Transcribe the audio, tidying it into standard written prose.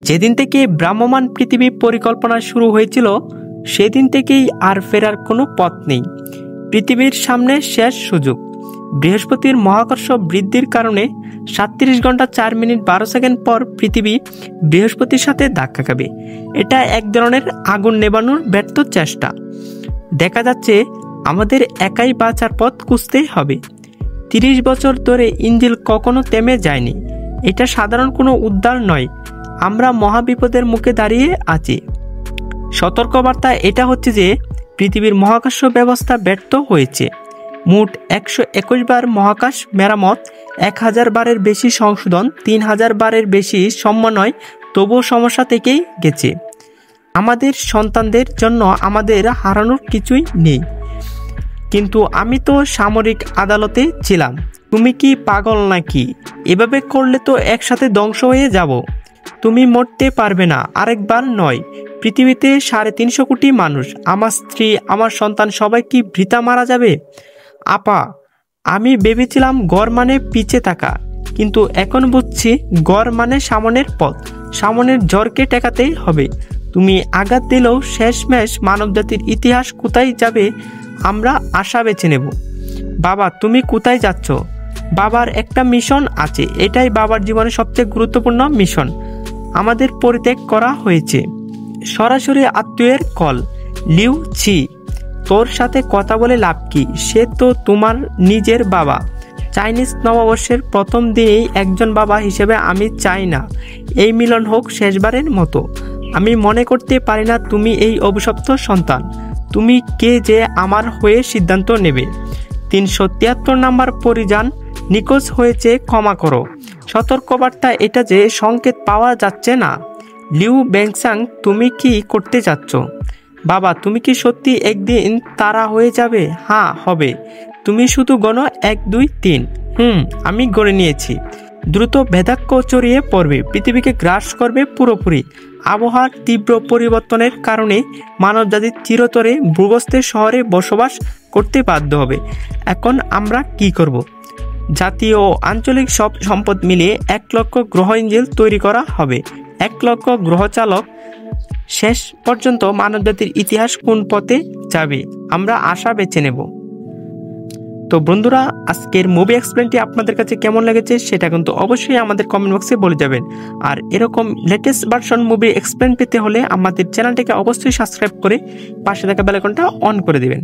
যেদিন থেকে ভ্রাম্যমাণ পৃথিবী পরিকল্পনা শুরু হয়েছিল সেদিন থেকেই আর ফেরার কোনো পথ নেই। পৃথিবীর সামনে শেষ সুযোগ। বৃহস্পতির মহাকর্ষ বৃদ্ধির কারণে 37 ঘন্টা 4 মিনিট 12 সেকেন্ড পর পৃথিবী বৃহস্পতির সাথে ধাক্কা খাবে। এটা এক ধরনের আগুন নেভানোর ব্যর্থ চেষ্টা। দেখা যাচ্ছে আমাদের একাই বাঁচার পথ খুঁজতেই হবে। 30 বছর ধরে ইঞ্জিল কখনো থেমে যায়নি। এটা সাধারণ কোনো উদ্ধার নয়, আমরা মহাবিপদের মুখে দাঁড়িয়ে আছি। সতর্কবার্তা এটা হচ্ছে যে পৃথিবীর মহাকাশ ব্যবস্থা ব্যর্থ হয়েছে। মোট 121 বার মহাকাশ মেরামত, 1000 বারের বেশি সংশোধন, 3000 বারের বেশি সমন্বয়, তবুও সমস্যা থেকেই গেছে। আমাদের সন্তানদের জন্য আমাদের হারানোর কিছুই নেই। কিন্তু আমি তো সামরিক আদালতে ছিলাম। তুমি কি পাগল নাকি? এভাবে করলে তো একসাথে ধ্বংস হয়ে যাব। তুমি মরতে পারবে না, আরেকবার নয়। পৃথিবীতে 350 কোটি মানুষ, আমার স্ত্রী, আমার সন্তান, সবাই কি বৃথা মারা যাবে? আপা, আমি ভেবেছিলাম গড় মানে পিছে থাকা, কিন্তু এখন বুঝছি গড় মানে সামনের পথ। সামনের জ্বরকে ঠেকাতেই হবে। তুমি আঘাত দিলেও শেষমেশ মানবজাতির ইতিহাস কোথায় যাবে আমরা আশা বেছে নেব। বাবা, তুমি কোথায় যাচ্ছ? বাবার একটা মিশন আছে, এটাই বাবার জীবনের সবচেয়ে গুরুত্বপূর্ণ মিশন। আমাদের পরিত্যাগ করা হয়েছে। সরাসরি আত্মীয়ের কল। লিউ ছি, তোর সাথে কথা বলে লাভ কি? সে তো তোমার নিজের বাবা। চাইনিজ নববর্ষের প্রথম দিনেই একজন বাবা হিসেবে আমি চাই না এই মিলন হোক শেষবারের মতো। আমি মনে করতে পারি না তুমি এই অভিশপ্ত সন্তান। তুমি কে যে আমার হয়ে সিদ্ধান্ত নেবে? 373 নাম্বার পরিযান নিখোঁজ হয়েছে, ক্ষমা করো। সতর্কবার্তা এটা যে সংকেত পাওয়া যাচ্ছে না। লিউ বেংসাং, তুমি কি করতে যাচ্ছ? বাবা, তুমি কি সত্যি একদিন তারা হয়ে যাবে? হ্যাঁ, হবে। তুমি শুধু গণ 1 2 3। আমি গড়ে নিয়েছি। দ্রুত ভেদাক্ষ ছড়িয়ে পড়বে, পৃথিবীকে গ্রাস করবে পুরোপুরি। আবহাওয়ার তীব্র পরিবর্তনের কারণে মানবজাতি চিরতরে ভূগর্ভস্থ শহরে বসবাস করতে বাধ্য হবে। এখন আমরা কি করব? জাতীয় ও আঞ্চলিক সব সম্পদ মিলিয়ে 1 লক্ষ গ্রহ ইঞ্জিল তৈরি করা হবে। 1 লক্ষ গ্রহ চালক। শেষ পর্যন্ত মানবজাতির ইতিহাস কোন পথে যাবে আমরা আশা বেছে নেব। তো বন্ধুরা, আজকের মুভি এক্সপ্লেনটি আপনাদের কাছে কেমন লেগেছে সেটা কিন্তু অবশ্যই আমাদের কমেন্ট বক্সে বলে যাবেন। আর এরকম লেটেস্ট ভার্সন মুভি এক্সপ্লেন পেতে হলে আমাদের চ্যানেলটিকে অবশ্যই সাবস্ক্রাইব করে পাশে থাকা বেল আইকনটা অন করে দিবেন।